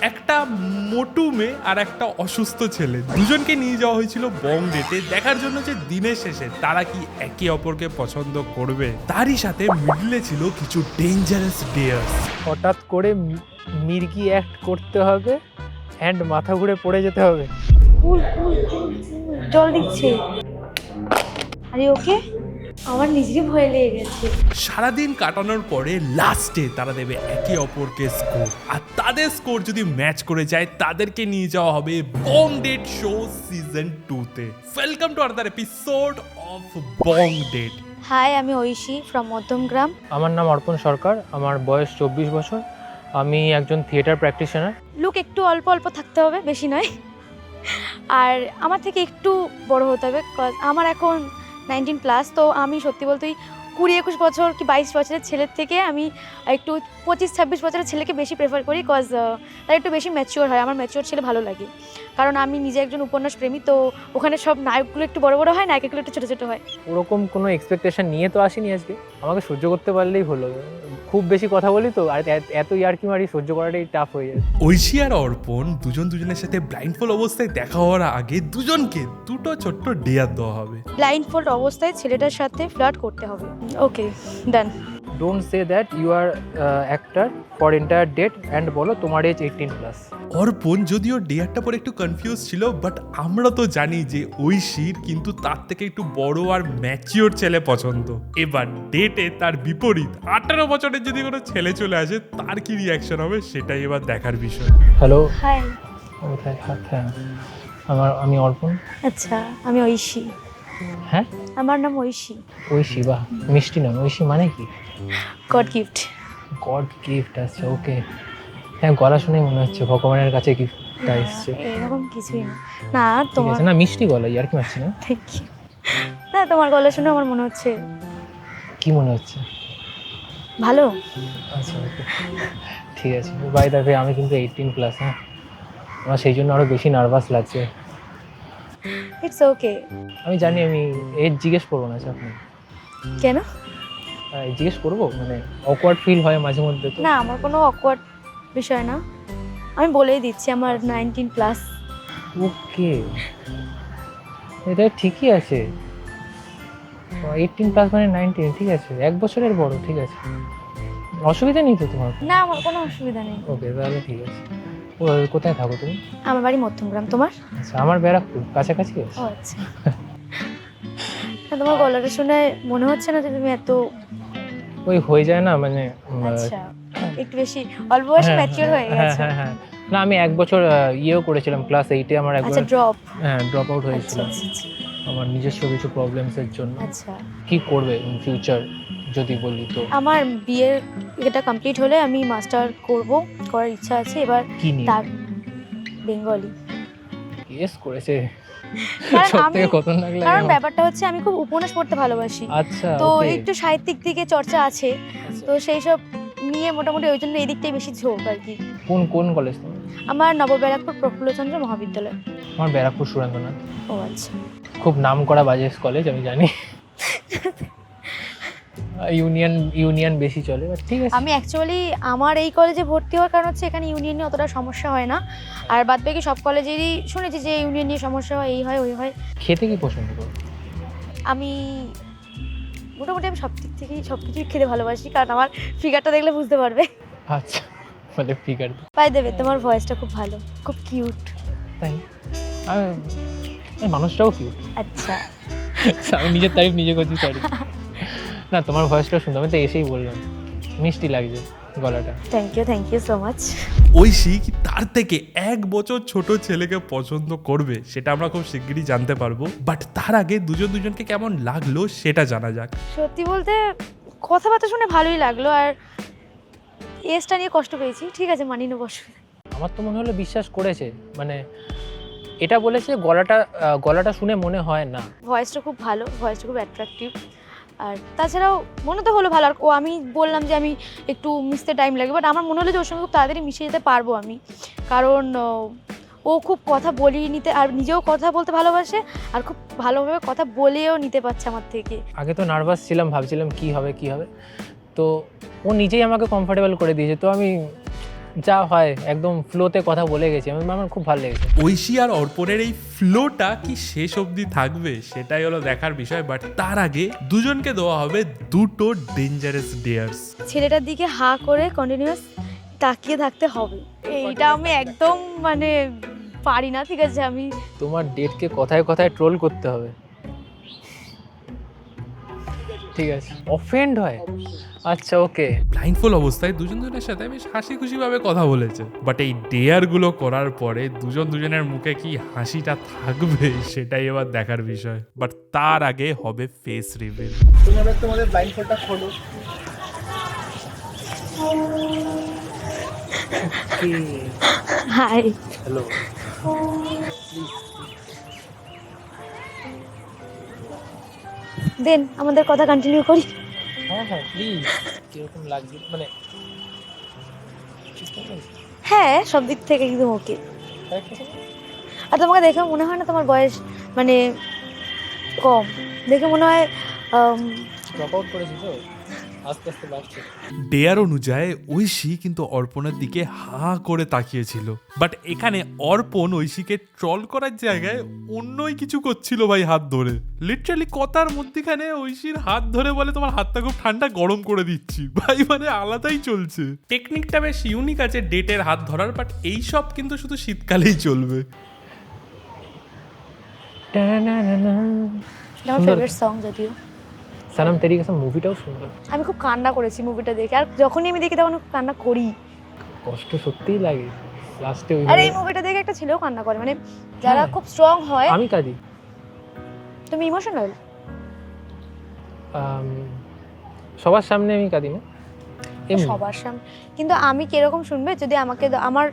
একটা মোটু মেয়ে আর একটা অসুস্থ ছেলে দুজনকে নিয়ে যাওয়া হয়েছিল বং ডেটে দেখার জন্য যে দিনের শেষে তারা কি একে অপরকে পছন্দ করবে। তারই সাথে মিডলে ছিল কিছু ডেঞ্জারাস ডেয়ার্স। হঠাৎ করে মির্গি অ্যাক্ট করতে হবে অ্যান্ড মাথা ঘুরে পড়ে যেতে হবে। কুল কুল কুল জল দিচ্ছে। আরে ওকে, আমার নিজেরই ভয় লেগে গেছে। সারাদিন কাটানোর পরে লাস্টে তারা দেবে একে অপরকে স্কোর, আর তাদের স্কোর যদি ম্যাচ করে যায় তাদেরকে নিয়ে যাওয়া হবে বং ডেট শো সিজন 2-তে। Welcome to another episode of Bong Date. Hi, আমি ঐশী ফ্রম মধ্যমগ্রাম। আমার নাম অর্পণ সরকার, আমার বয়স 24 বছর, আমি একজন থিয়েটার প্র্যাকটিশনার। লুক একটু অল্প অল্প থাকতে হবে, বেশি নয়। আর আমার থেকে একটু বড় হতে হবে, কজ আমার এখন 19+। তো আমি সত্যি বলতেই 20-21 বছর কি 22 বছরের ছেলের থেকে আমি একটু 25-26 বছরের ছেলেকে বেশি প্রেফার করি, কজ তারা একটু বেশি ম্যাচিওর হয়। আমার ম্যাচিওর ছেলে ভালো লাগে, কারণ আমি নিজে একজন উপন্যাস প্রেমী। তো ওখানে সব নায়কগুলো একটু বড় বড় হয়, নায়িকাগুলো একটু ছোটো ছোটো হয়। ওরকম কোনো এক্সপেকটেশন নিয়ে তো আসিনি আজকে, আমাকে সহ্য করতে পারলেই হলো। খুব বেশি কথা বলি তো, আর এত ইয়ার্কি মারি, সহ্য করাটাই টাফ হয়ে যায়। ঐশী আর অর্পণ দুজনের সাথে ব্লাইন্ডফোল্ড অবস্থায় দেখা হওয়ার আগে দুজনকে দুটো ছোট্ট ডেয়ার দেওয়া হবে। ব্লাইন্ডফোল্ড অবস্থায় ছেলেটার সাথে ফ্লার্ট করতে হবে। Okay, done. Don't say that you are actor for entire date and বলো তোমার এজ 18+। অর্পণ যদিও ডেয়ারটা পরে একটু কনফিউজ ছিল, বাট আমরা তো জানি যে ঐশীর কিন্তু তার থেকে একটু বড় আর ম্যাচিওর ছেলে পছন্দ। এবার ডেটে তার বিপরীত 18 বছরের যদি কোনো ছেলে চলে আসে তার কি রিয়াকশন হবে সেটাই এবার দেখার বিষয়। Hello, hi. হ্যাঁ আমি অর্পণ। আচ্ছা, আমি ঐশী। হ্যাঁ, আমার নাম ঐশী। ঐশী, বাহ, মিষ্টি নাম। ঐশী মানে কি? God gift. গড গিফট, আচ্ছা ওকে। হ্যাঁ, গলা শুনেই মনে হচ্ছে ভগবানের কাছে গিফটটা এসছে। এরকম কিছুই না। না ঠিক তোমার, আছে, না মিষ্টি গলা, আর কি মারছি না। Thank you. না, তোমার গলা শুনে আমার মনে হচ্ছে কি মনে হচ্ছে? ভালো। আচ্ছা ওকে, ঠিক আছে। বাই দ্য ওয়ে, আমি কিন্তু 18+। হ্যাঁ, আমার সেই জন্য আরও বেশি নার্ভাস লাগছে। It's okay. আমি জানি আমি এজ জিজ্ঞেস করবো না আচ্ছা আপনি। কেন? জিজ্ঞেস করবো, মানে অকওয়ার্ড ফিল হয় মাঝে মধ্যে তো। না, আমার কোনো অকওয়ার্ড বিষয় না। আমি বলেই দিচ্ছি আমার 19+। ওকে, এটা ঠিকই আছে। 18+ মানে 19, ঠিক আছে, 1 বছরের বড়, ঠিক আছে, অসুবিধা নেই তো তোমার? না, আমার কোনো অসুবিধা নেই। ওকে, তাহলে ঠিক আছে। ও, কোথায় থাকো তুমি? আমার বাড়ি মধ্যমগ্রাম। তোমার? আচ্ছা, আমার ব্যারাকপুর, কাছাকাছি আছে। ও আচ্ছা। না, তোমার গলাটা শুনে মনে হচ্ছে না যে তুমি এত, ওই হয়ে যায় না, মানে আচ্ছা, একটু বেশি অল্প বয়সে ম্যাচিওর হয়ে হ্যাঁ গেছে। হ্যাঁ হ্যাঁ। না, আমি 1 বছর ইয়েও করেছিলাম, ক্লাস 8-এ আমার একবার আচ্ছা, ড্রপ। ড্রপ আউট আচ্ছা হয়েছিল আচ্ছা আমার নিজস্ব কিছু প্রবলেমসের জন্য। আচ্ছা। কি করবে ইন ফিউচার যদি বলি তো? আমার বিয়ের এটা কমপ্লিট হলে আমি মাস্টার করার ইচ্ছা আছে। এবার কি নিয়ে? তার বেঙ্গলি। কেস করেছে কারণ সবথেকে আমি, খতরনাক লাগে কারণ আমার। ব্যাপারটা হচ্ছে আমি খুব উপন্যাস পড়তে ভালোবাসি, আচ্ছা, তো okay. একটু সাহিত্যিক দিকে চর্চা আছে, তো সেই সব নিয়ে মোটামুটি ওই জন্য এই দিকটাই বেশি ঝোঁক আর কি। কোন কোন কলেজ তোমার? আমার নবব্যারাকপুর প্রফুল্লচন্দ্র মহাবিদ্যালয়। আমার ব্যারাকপুর সুরেন্দ্রনাথ। ও আচ্ছা। খুব নাম করা বাজে কলেজ, আমি জানি। ইউনিয়ন বেশি চলে, বাট ঠিক আছে। আমি অ্যাকচুয়ালি আমার এই কলেজে ভর্তি হওয়ার কারণ হচ্ছে এখানে ইউনিয়ন নিয়ে অতটা সমস্যা হয় না, আর বাদ বাকি সব কলেজেরই শুনেছি যে ইউনিয়ন নিয়ে সমস্যা হয়, এই হয় ওই হয়। খেতে কি পছন্দ করো? আমি মোটামুটি আমি সব দিক থেকেই সব কিছুই খেতে ভালোবাসি, কারণ আমার ফিগারটা দেখলে বুঝতে পারবে। আচ্ছা, মানে ফিগার পাই দেবে, তোমার ভয়েসটা খুব ভালো, খুব কিউট। তাই? আমি মানুষটাও কিউট। আচ্ছা, আমি নিজের তারিফ নিজে করছি, সরি। না, তোমার ভয়েসটা সুন্দর, আমি তো এসেই বললাম, মিষ্টি লাগছে গলাটা। Thank you so much. Aishi কি তার থেকে 1 বছর ছোট ছেলেকে পছন্দ করবে সেটা আমরা খুব শিগগিরই জানতে পারবো, বাট তার আগে দুজনকে কেমন লাগলো সেটা জানা যাক। সত্যি বলতে কথাবার্তা শুনে ভালোই লাগলো, আর এজটা নিয়ে কষ্ট পেয়েছি, ঠিক আছে, মানিয়ে নেবো, অসুবিধা নেই। আমার তো মনে হলো বিশ্বাস করেছে, মানে এটা বলেছে গলাটা শুনে মনে হয় না। ভয়েসটা খুব ভালো, ভয়েসটা খুব অ্যাট্রাকটিভ, আর তাছাড়াও মনে তো হলো ভালো। আর আমি বললাম যে আমি একটু মিশতে টাইম লাগে, বাট আমার মনে হলো যে ওর সঙ্গে খুব তাড়াতাড়ি মিশে যেতে পারবো আমি, কারণ ও খুব কথা বলিয়ে নিতে, আর নিজেও কথা বলতে ভালোবাসে, আর খুব ভালোভাবে কথা বলেও নিতে পারছে আমার থেকে। আগে তো নার্ভাস ছিলাম, ভাবছিলাম কি হবে, তো ও নিজেই আমাকে কমফোর্টেবল করে দিয়েছে, তো আমি যা হয় একদম ফ্লোতে কথা বলে গেছি, আমার খুব ভালো লেগেছে। ঐশী আর অর্পণের এই ফ্লোটা কি শেষ অবধি থাকবে সেটাই হলো দেখার বিষয়, বাট তার আগে দুজনকে দেওয়া হবে দুটো ডেঞ্জারাস ডেয়ার্স। ছেলেটার দিকে হাঁ করে কন্টিনিউয়াস তাকিয়ে থাকতে হবে, এইটা আমি একদম মানে পারি না। ঠিক আছে, আমি তোমার ডেটকে কথায় কথায় ট্রোল করতে হবে, ঠিক আছে? অফেন্ড হয়? আচ্ছা ওকে। ব্লাইন্ডফুল অবস্থায় দুজনের সাথে বেশ হাসি খুশি ভাবে কথা বলেছে, বাট এই ডেয়ার গুলো করার পরে দুজনের মুখে কি হাসিটা থাকবে সেটাই এবার দেখার বিষয়। বাট তার আগে হবে ফেস রিভিল। তোমাদের ব্লাইন্ডফোল্ডটা খোলো। High, hello. দেন আমাদের কথা কন্টিনিউ করি। হ্যাঁ হ্যাঁ প্লিজ। কিরকম লাগছে মানে? হ্যাঁ, সব দিক থেকে একদম ওকে। আর তোমাকে দেখে মনে হয় না তোমার বয়স মানে কম? দেখে মনে হয় ড্রপ আউট করেছি তো, আস্তে আস্তে বাড়ছে। ডেয়ার অনুযায়ী ঐশী কিন্তু অর্পণের দিকে হাঁ করে তাকিয়েছিল, বাট এখানে অর্পণ ঐশীকে ট্রল করার জায়গায় অন্যই কিছু করছিল ভাই, হাত ধরে। লিটারালি কথার মধ্যেখানে ঐশীর হাত ধরে বলে তোমার হাতটা খুব ঠান্ডা, গরম করে দিচ্ছি ভাই, মানে আলাদাই চলছে। টেকনিকটা বেশ ইউনিক আছে ডেটের হাত ধরার, বাট এইসব কিন্তু শুধু শীতকালেই চলবে। আমার ফেভারিট সং যদিও। সানাম তেরি কসম মুভিটাও সুন্দর। আমি খুব কান্না করেছি মুভিটা দেখে, আর যখনই আমি দেখি তখন খুব কান্না করি। কষ্ট সত্যিই লাগে লাস্টে। আর এই মুভিটা দেখে একটা ছেলেও কান্না করে, মানে যারা খুব স্ট্রং হয়। আমি কাঁদি। তুমি ইমোশনাল? সবার সামনে আমি কাঁদি না, সবার সামনে। কিন্তু আমি কিরকম শুনবে, যদি আমাকে আমার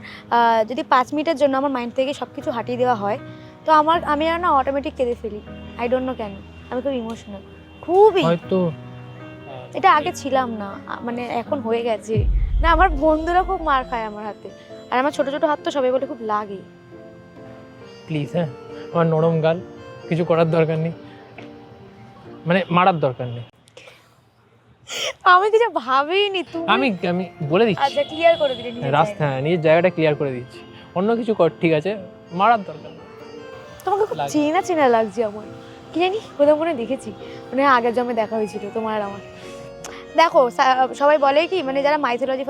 যদি 5 মিনিটের জন্য আমার মাইন্ড থেকে সবকিছু হাটিয়ে দেওয়া হয়, তো আমি আর না অটোমেটিক কেঁদে ফেলি। আই ডোন্ট নো কেন, আমি খুব ইমোশনাল, খুবই। হয়তো এটা আগে ছিলাম না, মানে এখন হয়ে গেছে। না, আমার বন্ধুরা খুব মার খায় আমার হাতে, আর আমার ছোট ছোট হাত তো সবাই বলে খুব লাগে। প্লিজ, হ্যাঁ আমার নরম গাল, কিছু করার দরকার নেই, মানে মারার দরকার নেই। আমি কিছু ভাবিনি, তুমি আমি বলে দিচ্ছি। আচ্ছা, ক্লিয়ার করে দিলে নিজের রাস্তা, হ্যাঁ নিজের জায়গাটা ক্লিয়ার করে দিচ্ছি। অন্য কিছু কর, ঠিক আছে, মারার দরকার নেই। তোমাকে খুব চেনা চেনা লাগছে আমার, কি জানি কোথাও মনে দেখেছি, মানে আগের জন্মে দেখা হয়েছিল তোমার আর আমার। দেখো, সবাই বলে কি, মানে যারা মাইথোলজি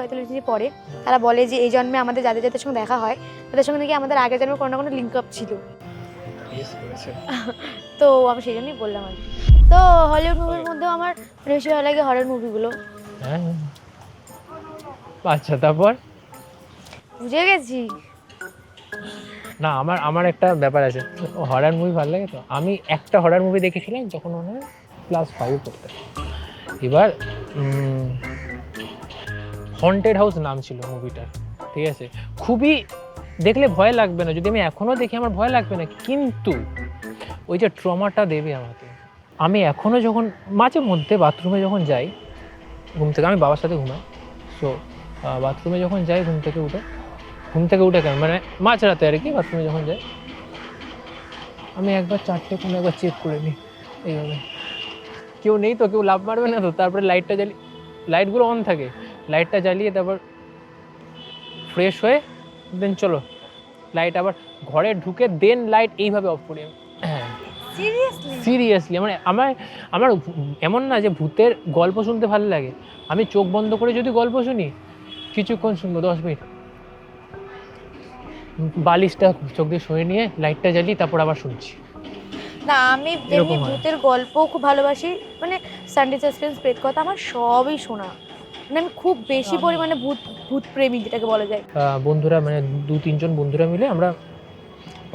পড়ে তারা বলে যে এই জন্মে আমাদের যাদের যাদের সঙ্গে দেখা হয় তাদের সঙ্গে নাকি আমাদের আগের জন্মে কোনো না কোনো লিঙ্ক আপ ছিল। তো আমি সেই জন্যই বললাম আর কি। তো হলিউড মুভির মধ্যেও আমার বেশি ভালো লাগে হরর মুভিগুলো। হ্যাঁ আচ্ছা, তারপর বুঝে গেছি। না আমার একটা ব্যাপার আছে, হরর মুভি ভালো লাগে। তো আমি একটা হরর মুভি দেখেছিলাম যখন মনে হয় ক্লাস 5 পড়তে। এবার হন্টেড হাউস নাম ছিল মুভিটার, ঠিক আছে? খুবই দেখলে ভয় লাগবে না, যদি আমি এখনও দেখি আমার ভয় লাগবে না, কিন্তু ওই যে ট্রমাটা দেবে আমাকে। আমি এখনও যখন মাঝে মধ্যে বাথরুমে যখন যাই ঘুম থেকে, আমি বাবার সাথে ঘুমাই, সো বাথরুমে যখন যাই ঘুম থেকে উঠে কেন মানে মাঝরাতে আর কি, বাথরুমে যখন যাই আমি একবার 4টে কোনো একবার চেক করে নিই এইভাবে, কেউ নেই তো, কেউ লাভ মারবে না তো। তারপরে লাইটটা জ্বালিয়ে, লাইটগুলো অন থাকে, লাইটটা জ্বালিয়ে তারপর ফ্রেশ হয়ে দেন চলো লাইট আবার ঘরে ঢুকে দেন লাইট এইভাবে অফ করি। হ্যাঁ সিরিয়াসলি, মানে আমার এমন না যে ভূতের গল্প শুনতে ভালো লাগে, আমি চোখ বন্ধ করে যদি গল্প শুনি কিছুক্ষণ শুনবো, 10 মিনিট, বালিশটা চোখ দিয়ে শুয়ে নিয়ে লাইটটা জ্বালিয়ে তারপর আবার শুনছি। না, আমি এমনি ভূতের গল্প খুব ভালোবাসি, মানে সানডে সাসপেন্স, প্রেত কথা, আমার সবই শোনা। মানে আমি খুব বেশি পরিমাণে ভূত প্রেমী যেটাকে বলা যায়। বন্ধুরা মানে 2-3 জন বন্ধুরা মিলে আমরা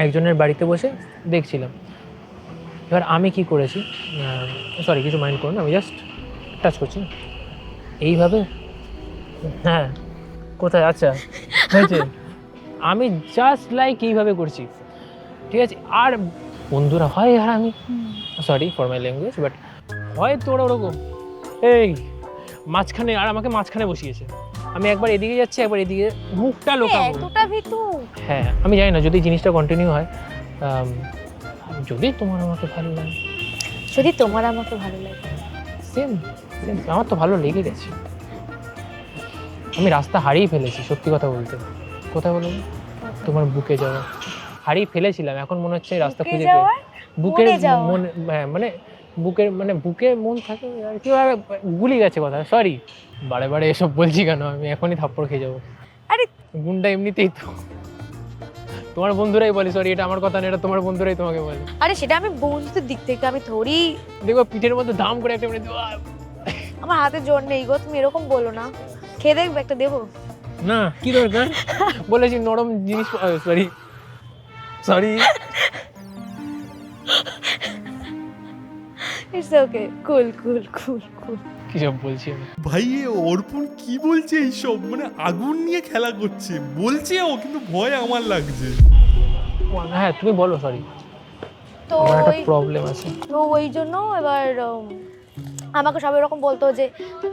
একজনের বাড়িতে বসে দেখছিলাম। এবার আমি কি করেছি, সরি কিছু মাইন্ড করুন, আমি জাস্ট টাচ করছি এইভাবে। হ্যাঁ কোথায়? আচ্ছা হয়েছে, আমি জাস্ট লাইক এইভাবে করছি, ঠিক আছে? আর বন্ধুরা হয়, আর আমি sorry for my language, but হয় তোরা ওরকম এই মাঝখানে, আর আমাকে মাঝখানে বসিয়েছে। আমি একবার এদিকে যাচ্ছি, একবার এদিকে, মুখটা লোকাবো। এতটা ভিতু? হ্যাঁ আমি জানি না যদি জিনিসটা কন্টিনিউ হয়, যদি তোমার আমাকে ভালো লাগে, যদি তোমার আমাকে ভালো লাগে, সেম আমার তো ভালো লেগে গেছে। আমি রাস্তা হারিয়ে ফেলেছি, সত্যি কথা বলতে। কোথায় বলুন? তোমার বুকে যাওয়া হারিয়ে ফেলেছিলাম, এখন মনে হচ্ছে এই রাস্তা বুকে খুঁজে যাওয়ার? বুকের মনে যাওয়া? মনে, হ্যাঁ মানে বুকের মানে বুকে মন থাকে আর কি, আর গুলি গেছে কথা, সরি। বারে বারে এসব বলছি কেন? আমি এখনই থাপ্পড় খেয়ে যাবো। আরে গুন্ডা এমনিতেই তো। তোমার বন্ধুরাই বলে, সরি এটা আমার কথা না, এটা তোমার বন্ধুরাই তোমাকে বলে। আরে সেটা আমি বন্ধুদের দিক থেকে, আমি থোড়ি দেখো পিঠের মধ্যে দাম করে একটা মেরে দেবো। আমার হাতে জোর নেই গো, তুমি এরকম বলো না। খেয়ে দেখবে একটা দেবো? না কি দরকার, বলেছি নরম জিনিস, সরি সরি। ইটস ওকে, কুল কুল কুল কুল। কি সব বলছি আমি? ভাই এ অর্পণ কি বলছে এইসব, মানে আগুন নিয়ে খেলা করছে বলছে ও, কিন্তু ভয় আমার লাগছে। হ্যাঁ তুমি বলো, সরি তো আমার একটা ওই- প্রবলেম আছে। তো ওই জন্য এবার আমাকে সব এরকম বলতো যে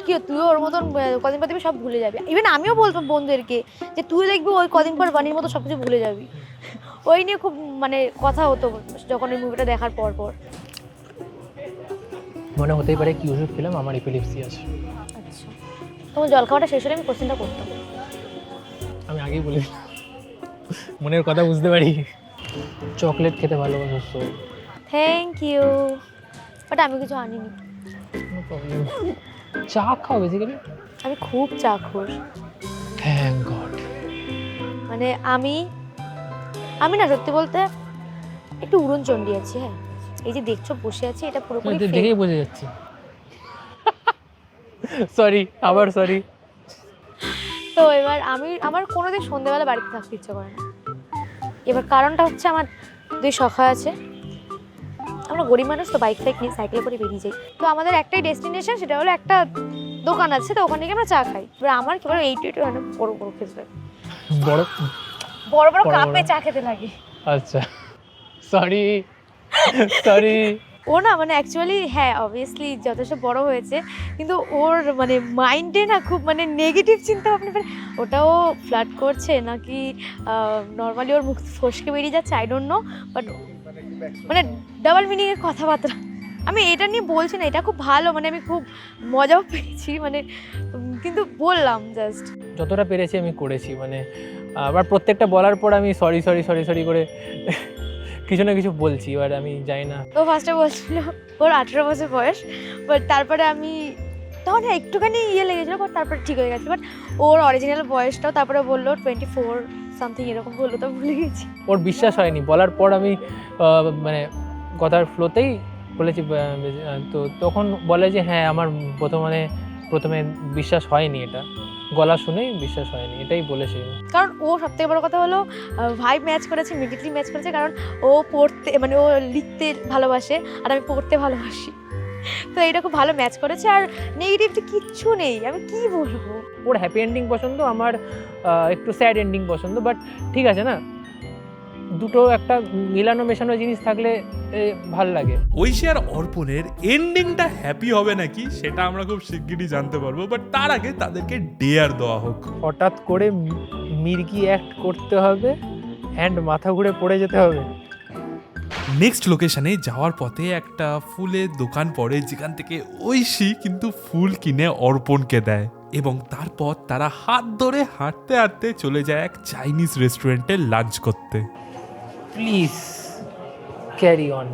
কি তুইও ওর মতন কদিন পর দেখবি সব ভুলে যাবি। ইভেন আমিও বলতাম বন্ধুদেরকে যে তুই দেখবি ওই কদিন পর বানির মতো সব কিছু ভুলে যাবি। ওই নিয়ে খুব মানে কথা হতো যখন ওই মুভিটা দেখার পর পর। মনে হতেই পারে কি ওষুধ খেলাম, আমার এপিলেপসি আছে। আচ্ছা, তোমার জল খাওয়াটা শেষ হলে আমি কোশ্চেনটা করতাম। আমি আগেই বলে দিলাম, মনের কথা বুঝতে পারি। চকলেট খেতে ভালোবাসো তো? থ্যাংক ইউ, বাট আমি কিছু আনিনি। No problem. চা খাও বেসিক্যালি? আমি খুব চাখোর। Thank god. মানে আমি না সত্যি বলতে একটু উড়নচণ্ডী আছি। হ্যাঁ, এই যে দেখছো বসে আছি এটা পুরোপুরি fake। দেখেই বোঝা যাচ্ছে। সরি, আবার সরি। তো এবার আমার কোনোদিন সন্ধ্যেবেলা বাড়িতে থাকতে ইচ্ছে করে না। এবার কারণটা হচ্ছে আমার দুই সখা আছে, আমরা গরিব মানুষ তো বাইক ফাইক নিয়ে সাইকেলে করে বেরিয়ে যাই। তো আমাদের একটাই ডেস্টিনেশন, সেটা হলো একটা দোকান আছে, তো ওখান থেকে আমরা চা খাই। এবার আমার কি বলো এইটু মানে বড় বড় খেতে বড় বড় বড় বড় কাপে বড়। চা খেতে লাগে। আচ্ছা সরি সরি। ও না মানে অ্যাকচুয়ালি হ্যাঁ অবভিয়াসলি যথেষ্ট বড় হয়েছে, কিন্তু ওর মানে মাইন্ডে না খুব মানে নেগেটিভ চিন্তা ভাবনা ফেলে। ওটাও ফ্লার্ট করছে নাকি নর্মালি ওর মুখ ফসকে বেরিয়ে যাচ্ছে, আই ডোন্ট নো, বাট মানে ডাবল মিনিংয়ের কথাবার্তা। আমি এটা নিয়ে বলছি না, এটা খুব ভালো, মানে আমি খুব মজাও পেয়েছি মানে, কিন্তু বললাম জাস্ট। যতটা পেরেছি আমি করেছি, মানে আবার প্রত্যেকটা বলার পর আমি সরি সরি সরি সরি করে কিছু না কিছু বলছি, এবার আমি জানি না। ও ফার্স্টে বলছিল ওর 18 বছর বয়স, বাট তারপরে আমি তখন একটুখানি লেগেছিলো, বাট তারপরে ঠিক হয়ে গেছিলো। বাট ওর অরিজিনাল বয়সটাও তারপরে বললো 24 সামথিং এরকম বললো, তো ভুলে গেছি। ওর বিশ্বাস হয়নি, বলার পর আমি মানে কথার ফ্লোতেই বলেছি, তো তখন বলে যে হ্যাঁ আমার প্রথমে বিশ্বাস হয়নি, এটা গলা শুনেই বিশ্বাস হয়নি, এটাই বলেছে। কারণ ও সবথেকে বড় কথা হলো ভাইব ম্যাচ করেছে, ইমিডিয়েটলি ম্যাচ করেছে, কারণ ও পড়তে মানে ও লিখতে ভালোবাসে আর আমি পড়তে ভালোবাসি, তো এটা খুব ভালো ম্যাচ করেছে। আর নেগেটিভটা কিচ্ছু নেই, আমি কি বলবো। ওর হ্যাপি এন্ডিং পছন্দ, আমার একটু স্যাড এন্ডিং পছন্দ, বাট ঠিক আছে না, দুটো একটা মিলানো মেশানো জিনিস থাকলে ভাল লাগে। ঐশী আর অর্পণের এন্ডিংটা হ্যাপি হবে নাকি সেটা আমরা খুব শিগগিরই জানতে পারবো, বাট তার আগে তাদেরকে ডেয়ার দেওয়া হোক। হঠাৎ করে মির্গি অ্যাক্ট করতে হবে অ্যান্ড মাথা ঘুরে পড়ে যেতে হবে। নেক্সট লোকেশনে যাওয়ার পথে একটা ফুলের দোকান পড়ে, যেখান থেকে ঐশী কিন্তু ফুল কিনে অর্পণকে দেয়, এবং তারপর তারা হাত ধরে হাঁটতে হাঁটতে চলে যায় এক চাইনিজ রেস্টুরেন্টে লাঞ্চ করতে। Please carry on.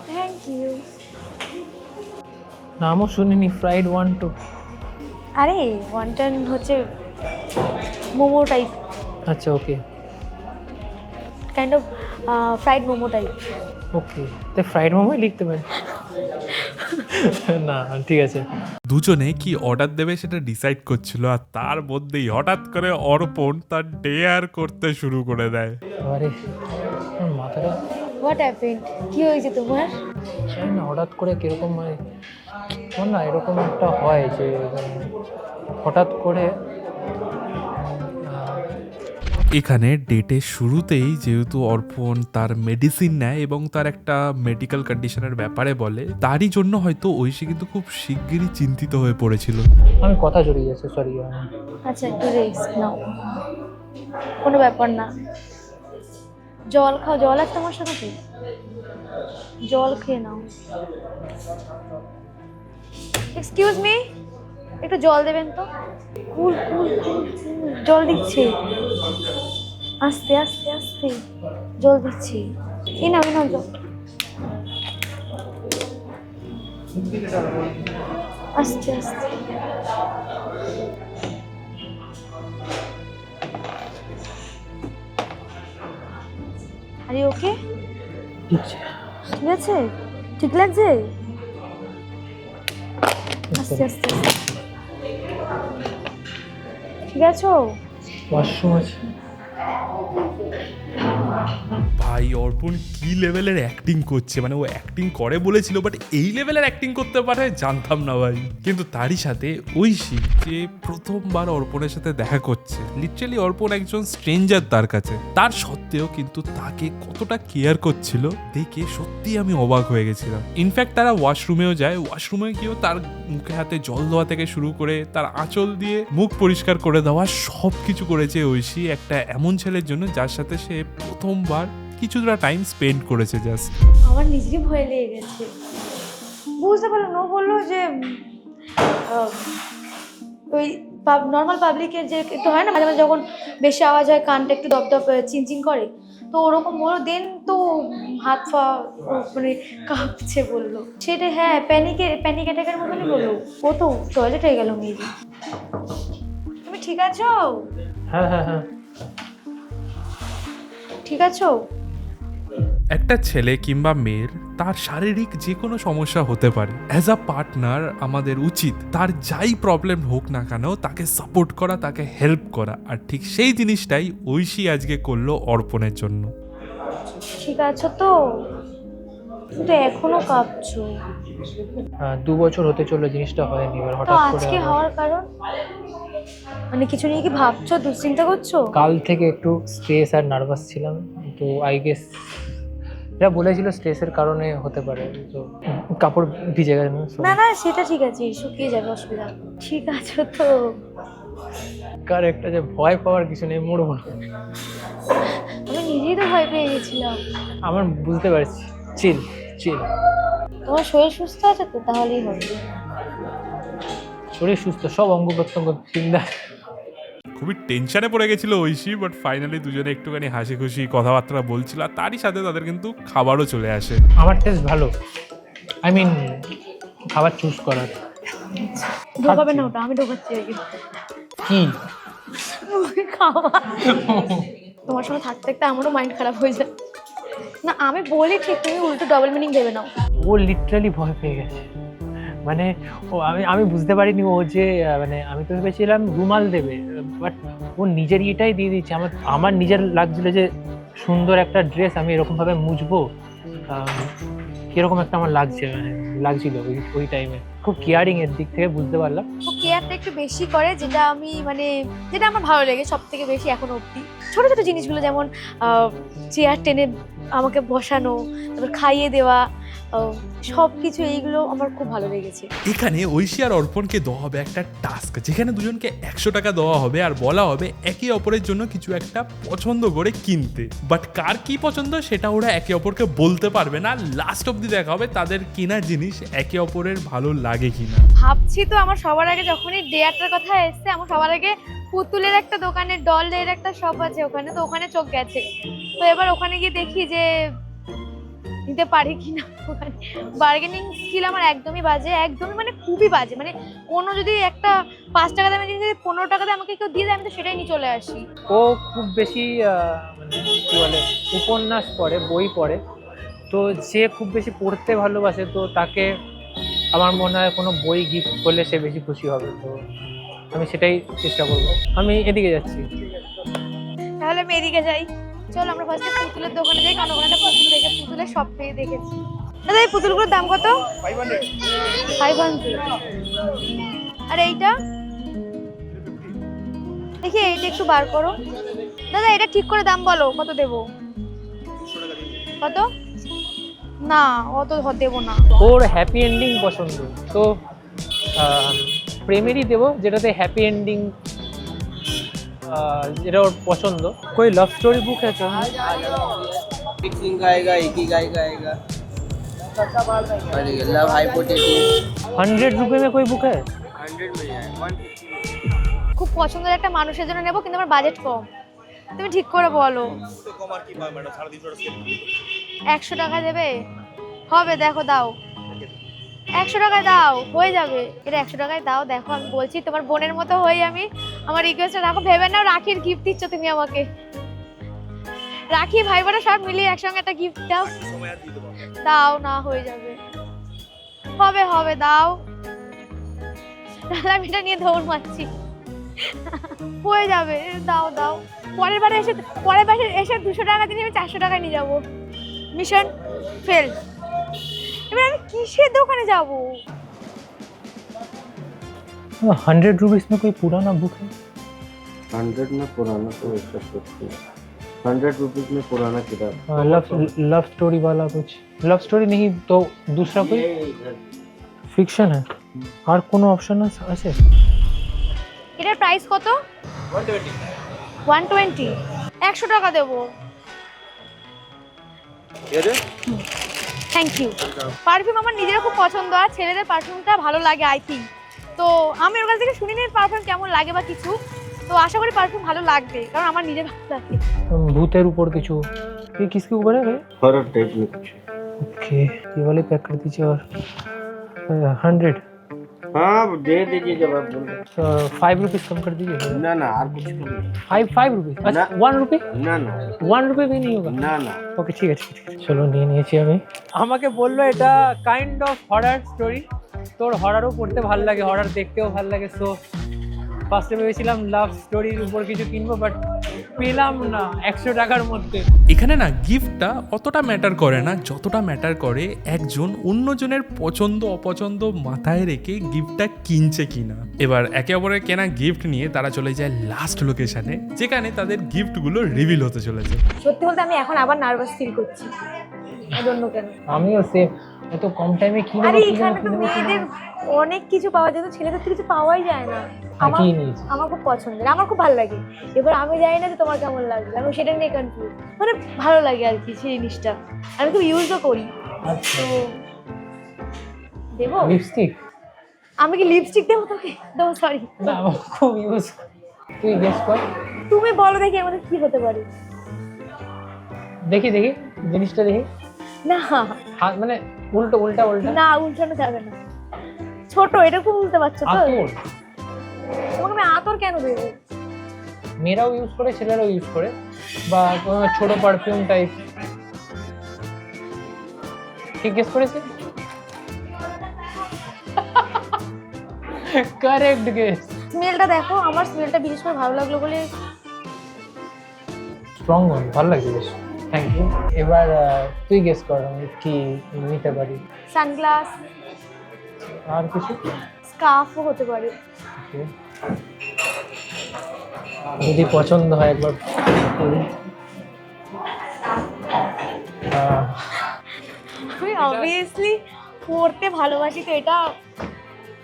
Thank you. নামও শুনিনি, ফ্রাইড 1-2। আরে ওয়ান্টন হচ্ছে মোমো টাইপ, আচ্ছা okay kind of fried momo type. Okay, তো ফ্রাইড মোমোই লিখতে পারি। না ঠিক আছে। দুজনে কি অর্ডার দেবে সেটা ডিসাইড করছিল, আর তার মধ্যেই হঠাৎ করে অর্পণ তার ডেয়ার করতে শুরু করে দেয়। আরে আমার মাথাটা হোয়াট হ্যাপেন্ড? কি হয়েছে তোমার? জানি না হঠাৎ করে কিরকম হয়, আমার না এরকম একটা হয় যে হঠাৎ করে এখানে ডেটের শুরুতেই যেহেতু অর্পণ তার মেডিসিন নেয় এবং তার একটা মেডিকেল কন্ডিশনের ব্যাপারে বলে, তারই জন্য হয়তো ঐশী কিন্তু খুব শিগগিরই চিন্তিত হয়ে পড়েছিল। আমি কথা জড়িয়ে যাচ্ছে, সরি। আচ্ছা একটু রেস্ট নাও, কোনো ব্যাপার না। জল খাও, জল আছে তোমার সাথে? জল খেয়ে নাও। এক্সকিউজ মি, একটু জল দেবেন তো। কুল কুল কুল কুল। জল দিচ্ছি, আস্তে আস্তে আস্তে জল দিচ্ছি। এই নাও জল, আস্তে আস্তে। আরে ওকে, ঠিক আছে, ঠিক লাগছে, আস্তে আস্তে। ঠিক আছো? ওয়াশরুম আছে। ভাই অর্পণ কি লেভেলের অ্যাক্টিং করছে, মানে ও অ্যাক্টিং করে বলেছিল, বাট এই লেভেলের অ্যাক্টিং করতে পারে জানতাম না ভাই। কিন্তু তারই সাথে ঐশী যে প্রথমবার অর্পণের সাথে দেখা করছে, লিটারালি অর্পণ একজন স্ট্রেঞ্জার তার কাছে, তার সত্ত্বেও কিন্তু তাকে কতটা কেয়ার করছিল দেখে সত্যি আমি অবাক হয়ে গেছিলাম। ইনফ্যাক্ট তারা ওয়াশরুমেও যায়, ওয়াশরুমে গিয়েও তার মুখে হাতে জল দেওয়া থেকে শুরু করে তার আঁচল দিয়ে মুখ পরিষ্কার করে দেওয়া সব কিছু করেছে ঐশী একটা এমন ছেলের জন্য যার সাথে সে প্রথমবার কিছুটা টাইম স্পেন্ড করেছে। জাস্ট আমার নিজেরই ভয় লেগে গেছে, বুঝতে পারলাম না। ও বললো যে ওই নর্মাল পাবলিকের যে একটু হয় না মাঝে মাঝে যখন বেশি আওয়াজ হয় কানটা একটু দপদপ চিনচিন করে, তো ওরকম বললো। দেন তো হাত পা মানে কাঁপছে বললো সেটা। হ্যাঁ, প্যানিক অ্যাটাকের মতনই বললো। ও তো টয়লেট হয়ে গেল মেয়েদি। তুমি ঠিক আছো? হ্যাঁ হ্যাঁ হ্যাঁ, ঠিক আছো? একটা ছেলে কিংবা মেয়ের তার শারীরিক যে কোনো সমস্যা হতে পারে, অ্যাজ আ পার্টনার আমাদের উচিত তার যাই প্রবলেম হোক না কেন তাকে সাপোর্ট করা, তাকে হেল্প করা। আর ঠিক সেই জিনিসটাই ঐশী আজকে করলো অর্পণের জন্য। ঠিক আছো তো? কিন্তু এখনো কাঁপছো। 2 বছর হতে চললো, জিনিসটা হয়নি। এবার তো হঠাৎ করে আজকে হওয়ার কারণ মানে কিছু নিয়ে কি ভাবছো, দুশ্চিন্তা করছো? কাল থেকে একটু স্ট্রেস আর নার্ভাস ছিলাম, তো আই গেস এটা বলেছিল স্ট্রেসের কারণে হতে পারে। তো কাপড় ভিজে গেছে না? না না, সেটা ঠিক আছে, শুকিয়ে যাবে, অসুবিধা নেই। ঠিক আছো তো? কার একটা যে ভয় পাওয়ার কিছু নেই, মরবো না। আমি নিজেই তো ভয় পেয়ে গেছিলাম। আমার বুঝতে পারছি, চিল চিল। তোমার শরীর সুস্থ আছে তো? তাহলেই হবে। শরীর সুস্থ, সব অঙ্গ প্রত্যঙ্গ চিন্তা। খুবই টেনশনে পড়ে গেছিল ঐশী, বাট ফাইনালি দুজনে একটুখানি হাসি খুশি কথাবার্তা বলছিল, আর তারই সাথে তাদের কিন্তু খাবারও চলে আসে। আমার টেস্ট ভালো, আই মিন খাবার চুজ করার। ঢোকাবে না ওটা, আমি ঢোকাচ্ছি আর কি। কি খাওয়া তোমার সঙ্গে থাকতে থাকতে আমারও মাইন্ড খারাপ হয়ে যায়। না আমি বলি ঠিক, তুমি উল্টো ডবল মিনিং দেবে না। ও লিটারালি ভয় পেয়ে গেছে, মানে ও আমি বুঝতে পারিনি ও যে মানে আমি তো ভেবেছিলাম রুমাল দেবে, বাট ও নিজের ইয়েটাই দিয়ে দিচ্ছে। আমার নিজের লাগছিল যে সুন্দর একটা ড্রেস আমি এরকমভাবে মুছবো, কিরকম একটা আমার লাগছিল ওই টাইমে। খুব কেয়ারিং এর দিক থেকে বুঝতে পারলাম। ও কেয়ারটা একটু বেশি করে, যেটা আমি মানে যেটা আমার ভালো লাগে সব থেকে বেশি এখনো অবধি। ছোট ছোট জিনিসগুলো, যেমন চেয়ার টেনে আমাকে বসানো, তারপর খাইয়ে দেওয়া, সব কিছু এইগুলো আমার খুব ভালো লেগেছে। এখানে ঐশী আর অর্পণকে দেওয়া হবে একটা টাস্ক, যেখানে দুজনকে 100 টাকা দেওয়া হবে আর বলা হবে একে অপরের জন্য কিছু একটা পছন্দ করে কিনতে। বাট কার কি পছন্দ সেটা ওরা একে অপরকে বলতে পারবে না, লাস্ট অব্দি দেখা হবে তাদের কেনার জিনিস একে অপরের ভালো লাগে কিনা। ভাবছি তো আমার সবার আগে যখনই ডেয়ারটার কথা এসছে, আমার সবার আগে পুতুলের একটা দোকানে, ডলের একটা শপ আছে ওখানে, তো ওখানে চোখ গেছে। তো এবার ওখানে গিয়ে দেখি যে নিতে পারি কিনা। ওখানে বার্গেনিং স্কিল আমার একদমই বাজে, একদমই মানে খুবই বাজে। মানে কোনো যদি একটা 5 টাকা দামের জিনিস 15 টাকা দিয়ে আমাকে কেউ দিয়ে দেয়, আমি তো সেটাই নিয়ে চলে আসি। ও খুব বেশি মানে কি বলে উপন্যাস পড়ে, বই পড়ে, তো যে খুব বেশি পড়তে ভালোবাসে, তো তাকে আমার মনে হয় কোনো বই গিফট করলে সে বেশি খুশি হবে। তো আমি সেটাই চেষ্টা করবো। আমি এদিকে যাচ্ছি। তাহলে আমি এদিকে যাই। চল আমরা ফার্স্টে পুতুলের দোকানে যাই, কারণ ওখানে পুতুল দেখে, পুতুলের সব পেয়ে দেখেছি। দাদা এই পুতুলগুলোর দাম কত? 500। আর এইটা দেখি, এইটা একটু বার করো। দাদা এটা ঠিক করে দাম বলো, কত দেবো? কত? না অত দেবো না। ওর হ্যাপি এন্ডিং পছন্দ, তো প্রেমেরই দেবো যেটাতে হ্যাপি এন্ডিং, যেটা ওর পছন্দ। कोई लव स्टोरी बुक है क्या? फिक्सिंग का आएगा, एक ही गाय का आएगा और लव हाइपोथेसिस 100 रुपये में कोई बुक है? 100 में जाएगा। খুব পছন্দের একটা মানুষের জন্য নেবো, কিন্তু আমার বাজেট কম। তুমি ঠিক করে বলো। 100 টাকা দেবে? হবে, দেখো দাও। 100 টাকায় দাও, হয়ে যাবে। এটা 100 টাকায় দাও, দেখো আমি বলছি তোমার বোনের মতো হই আমি। আমার রিকোয়েস্টটা রাখো, ভেবে নাও রাখির গিফট দিচ্ছ তুমি আমাকে। রাখি ভাই বোনের সব মিলিয়ে একসঙ্গে একটা গিফট দাও। দাও না, হয়ে যাবে। হবে হবে, দাও। আমি এটা নিয়ে দৌড় মারছি। হয়ে যাবে, দাও দাও। পরের বারে এসে 200 টাকা দিয়ে আমি 400 টাকা নিয়ে যাবো। Mission fail. এবার আমি কিসের দোকানে যাব? 100 रुपीस में कोई पुराना बुक है? 100 में पुराना तो इसका सोचती 100 रुपीज में पुराना किताब लव स्टोरी वाला कुछ? लव स्टोरी नहीं तो दूसरा कोई ফিকশন है? আর কোনো অপশন আছে? এটার প্রাইস কত? 120। 100 টাকা দেবো। Thank you. পারফিউম আমার নিজের খুব পছন্দ, আর ছেলেদের পারফিউমটা ভালো লাগে আই থিঙ্ক। তো আমি ওর কাছ থেকে শুনিনি পারফিউম কেমন লাগে বা কিছু, তো আশা করি পারফিউম ভালো লাগবে, কারণ আমার নিজের ভালো লাগে। भूतेर ऊपर কিছু? ये किसके ऊपर है? हॉरर टाइप में कुछ। ओके, ये वाले पैक कर दीजिए। और 100? हाँ दे दीजिए जब आप बोल रहे 5 रुपीस कम कर दीजिए। ना ना और कुछ कम नहीं। 5 रुपीस? अच्छा, 1 रुपी? ना ना 1 रुपी भी नहीं होगा? ना ना ওকে, ঠিক আছে ঠিক আছে, চলো নিয়ে নিয়েছি আমি। আমাকে বললো এটা কাইন্ড অফ হরার স্টোরি, তোর হরারও পড়তে ভালো লাগে, হরার দেখতেও ভালো লাগে। সো ফার্স্টে ভেবেছিলাম লাভ স্টোরির উপর কিছু কিনবো, বাট পেলাম না 100 টাকার মধ্যে। এখানে না গিফটটা অতটা ম্যাটার করে না, যতটা ম্যাটার করে একজন অন্যজনের পছন্দ অপছন্দ মাথায় রেখে গিফটটা কিনছে কিনা। এবার একে অপরের কেনা গিফট নিয়ে তারা চলে যায় লাস্ট লোকেশনে, যেখানে তাদের গিফটগুলো রিভিল হতে চলেছে। সত্যি বলতে আমি এখন আবার নার্ভাস ফিল করছি। অন্য কেন? আমিও সেম, এত কম টাইমে কি আরে এখানে তো মেয়েদের অনেক কিছু পাওয়া যায়, তো ছেলেদের তো কিছু পাওয়াই যায় না। আমার আমার খুব পছন্দের, আমার খুব ভালো লাগে। এবার আমি জানি না যে তোমার কেমন লাগবে, আমি সেটা নিয়ে কনফিউজ। মানে ভালো লাগে আর কি সেই জিনিসটা, আমি খুব ইউজও করি। তো দেবো লিপস্টিক? আমি কি লিপস্টিক দেবো তোকে? দেবো, সরি। না, খুব ইউজ। তুই গেস কর। তুমি বলো দেখি আমাদের কি হতে পারে। দেখি দেখি জিনিসটা দেখি। না হাত মানে উল্টো উল্টা উল্টা? না, উল্টানো যাবে না। ছোট, এটা খুব উল্টে পারছো তো। আতর? তোমাকে আমি আতর কেন দেবো? মেয়েরাও ইউজ করে, ছেলেরাও ইউজ করে, বা কোনো ছোট পারফিউম টাইপ। ঠিক গেস করেছি? Correct guess. স্মেলটা দেখো, আমার স্মেলটা বিশেষ করে ভালো লাগলো বলে। স্ট্রং ওয়ান, ভালো লাগছে বেশ, থ্যাংক ইউ। এবার তুই গেস কর আমি কি নিতে পারি। সানগ্লাস, আর কিছু? স্কার্ফও হতে পারে। Okay. যদি পছন্দ হয় একবার করি। আমি অবভিয়াসলি পড়তে ভালোবাসি, তো এটা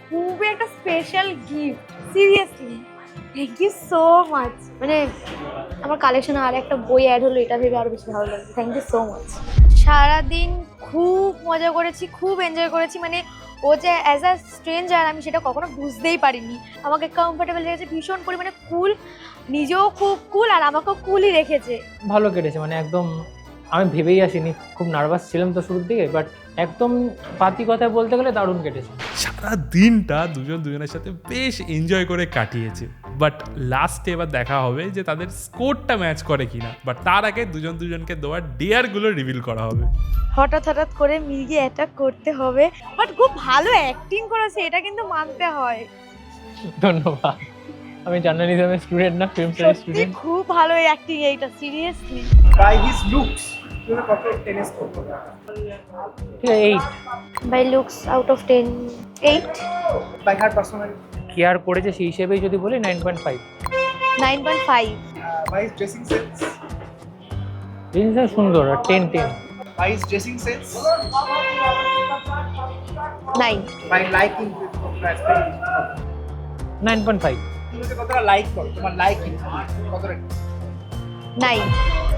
খুবই একটা special gift. Seriously thank you so much. মানে আমার কালেকশনে আর একটা বই অ্যাড হলো, এটা ভেবে আরো বেশি ভালো লাগছে। Thank you so much. সারাদিন খুব মজা করেছি, খুব এনজয় করেছি। মানে ও যে অ্যাজ আ স্ট্রেঞ্জার আমি সেটা কখনো বুঝতেই পারিনি। আমাকে কমফোর্টেবল লেগেছে, ভীষণ পরিমাণে কুল, নিজেও খুব কুল আর আমাকেও কুলই রেখেছে। ভালো কেটেছে, মানে একদম আমি ভেবেই আসিনি, খুব নার্ভাস ছিলাম তো শুরুর দিকে, বাট একদম পাতি কথায় বলতে গেলে দারুণ কেটেছে। সারা দিনটা দুজন দুজনের সাথে বেশ এনজয় করে কাটিয়েছে, বাট লাস্টে এবার দেখা হবে যে তাদের স্কোরটা ম্যাচ করে কিনা। বাট তার আগে দুজন দুজনকে দেওয়া ডেয়ারগুলো রিভিল করা হবে। হঠাৎ হঠাৎ করে মির্গি অ্যাটাক করতে হবে, বাট খুব ভালো অ্যাক্টিং করেছে, এটা কিন্তু মানতে হয়। ধন্যবাদ। আমি জার্নালিজমের স্টুডেন্ট না, ফিল্ম স্টাডিজ সত্যি স্টুডেন্ট। খুব ভালো অ্যাক্টিং এইটা, seriously. By his looks, you know, কত টেনিস করতে ঠিক আছে, 8। By looks out of 10, 8। by her personality, care করেছে সেই হিসেবেই যদি বলি 9.5। 9.5। by his dressing sense, জিনিসটা সুন্দর, আর 10। by his dressing sense, 9। by liking respect. 9.5। তুমি যে কতটা লাইক করো, তোমার লাইকিং কতটা? 9।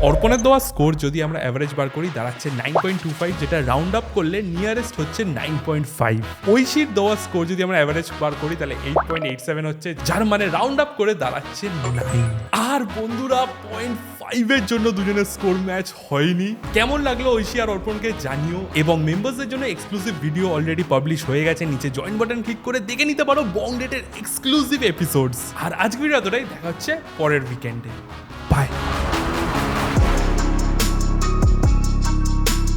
অর্পণের দেওয়া স্কোর যদি আমরা অ্যাভারেজ বার করি দাঁড়াচ্ছে 9.25, যেটা রাউন্ড আপ করলে নিয়ারেস্ট হচ্ছে 9.5। ঐশীর দেওয়া স্কোর যদি আমরা অ্যাভারেজ বার করি তাহলে 8.87 হচ্ছে, যার মানে রাউন্ড আপ করে দাঁড়াচ্ছে 9। আর বন্ধুরা 0.5 এর জন্য দুজনের স্কোর ম্যাচ হয়নি। কেমন লাগলো ঐশী আর অর্পণকে জানিও, এবং মেম্বারসদের জন্য এক্সক্লুসিভ ভিডিও অলরেডি পাবলিশ হয়ে গেছে, নিচে জয়েন বাটন ক্লিক করে দেখে নিতে পারো বং ডেটের এক্সক্লুসিভ এপিসোডস। আর আজকের ভিডিও এতটাই, দেখা হচ্ছে পরের উইকেন্ডে। বাই।